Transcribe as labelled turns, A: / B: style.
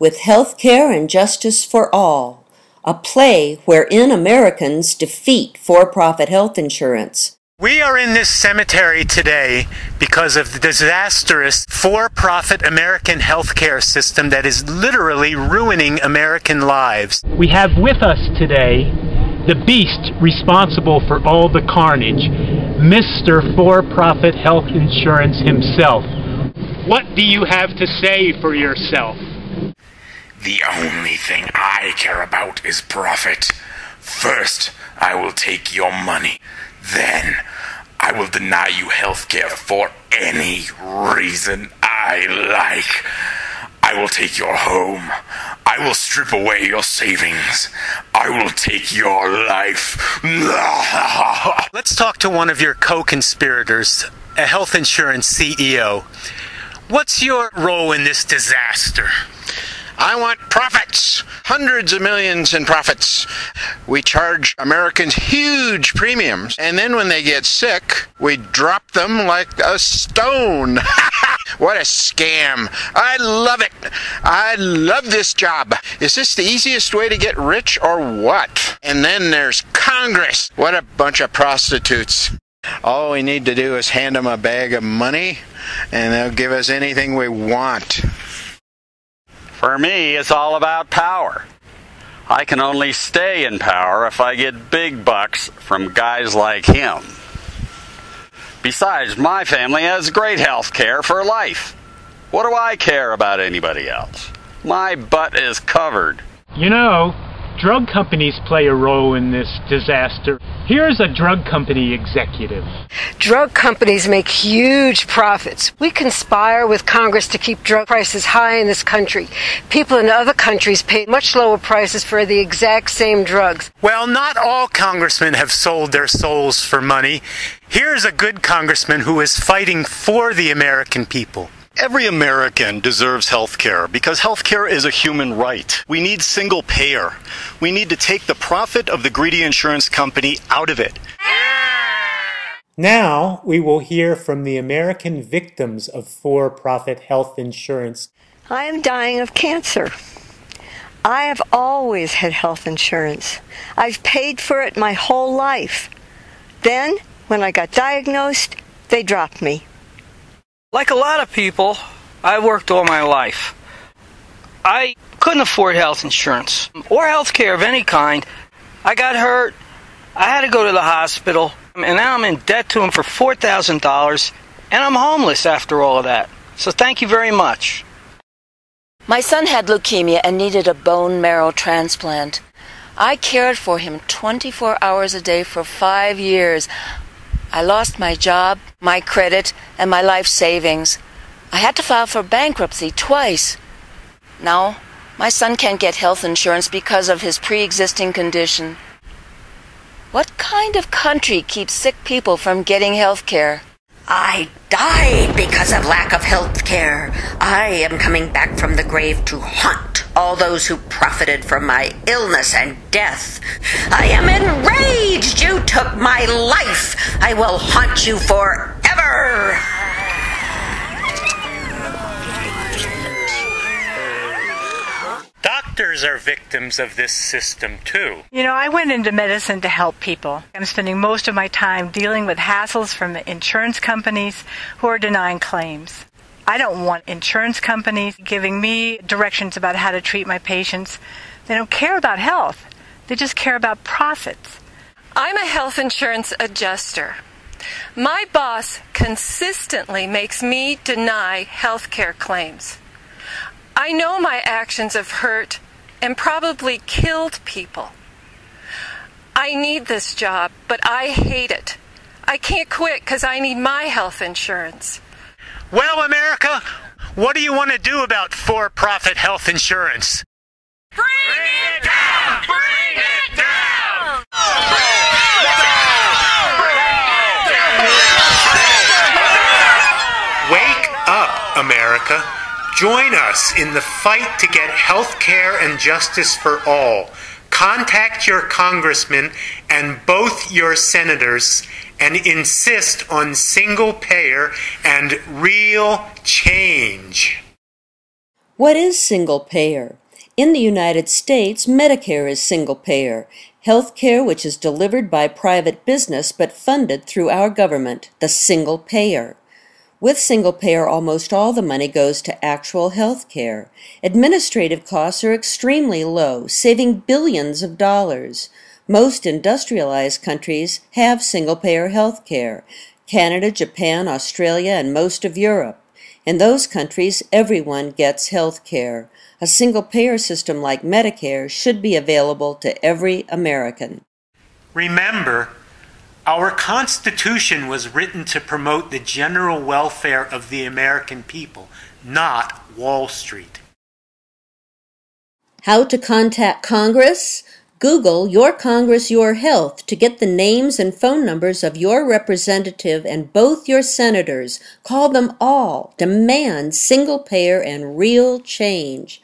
A: with health care and justice for all, a play wherein Americans defeat for-profit health insurance.
B: We are in this cemetery today because of the disastrous for-profit American healthcare system that is literally ruining American lives.
C: We have with us today the beast responsible for all the carnage, Mr. For-Profit Health Insurance himself. What do you have to say for yourself?
D: The only thing I care about is profit. First, I will take your money. Then, I will deny you health care for any reason I like. I will take your home. I will strip away your savings. I will take your life.
B: Let's talk to one of your co-conspirators, a health insurance CEO. What's your role in this disaster?
E: I want profits, hundreds of millions in profits. We charge Americans huge premiums, and then when they get sick, we drop them like a stone. What a scam. I love it. I love this job. Is this the easiest way to get rich or what? And then there's Congress. What a bunch of prostitutes. All we need to do is hand them a bag of money, and they'll give us anything we want.
F: For me, it's all about power. I can only stay in power if I get big bucks from guys like him. Besides, my family has great health care for life. What do I care about anybody else? My butt is covered.
C: You know, drug companies play a role in this disaster. Here's a drug company executive.
G: Drug companies make huge profits. We conspire with Congress to keep drug prices high in this country. People in other countries pay much lower prices for the exact same drugs.
B: Well, not all congressmen have sold their souls for money. Here's a good congressman who is fighting for the American people.
H: Every American deserves health care because health care is a human right. We need single payer. We need to take the profit of the greedy insurance company out of it.
I: Now we will hear from the American victims of for-profit health insurance.
J: I am dying of cancer. I have always had health insurance. I've paid for it my whole life. Then, when I got diagnosed, they dropped me.
K: Like a lot of people, I worked all my life. I couldn't afford health insurance or health care of any kind. I got hurt. I had to go to the hospital, and now I'm in debt to them for $4,000, and I'm homeless after all of that. So thank you very much.
L: My son had leukemia and needed a bone marrow transplant. I cared for him 24 hours a day for 5 years. I lost my job, my credit, and my life savings. I had to file for bankruptcy twice. Now, my son can't get health insurance because of his pre-existing condition. What kind of country keeps sick people from getting health care?
M: I died because of lack of health care. I am coming back from the grave to haunt all those who profited from my illness and death. I am enraged you took my life. I will haunt you forever.
B: Doctors are victims of this system, too.
N: You know, I went into medicine to help people. I'm spending most of my time dealing with hassles from insurance companies who are denying claims. I don't want insurance companies giving me directions about how to treat my patients. They don't care about health. They just care about profits.
O: I'm a health insurance adjuster. My boss consistently makes me deny health care claims. I know my actions have hurt and probably killed people. I need this job, but I hate it. I can't quit because I need my health insurance.
B: Well, America, what do you want to do about for-profit health insurance?
P: Bring it down! Bring it down!
B: Wake up, America. Join us in the fight to get health care and justice for all. Contact your congressman and both your senators and insist on single payer and real change.
A: What is single payer? In the United States, Medicare is single payer, health care which is delivered by private business but funded through our government, the single payer. With single payer, almost all the money goes to actual health care. Administrative costs are extremely low, saving billions of dollars. Most industrialized countries have single payer health care: Canada, Japan, Australia, and most of Europe. In those countries, everyone gets health care. A single-payer system like Medicare should be available to every American.
B: Remember, our Constitution was written to promote the general welfare of the American people, not Wall Street.
A: How to contact Congress? Google Your Congress, Your Health to get the names and phone numbers of your representative and both your senators. Call them all. Demand single payer and real change.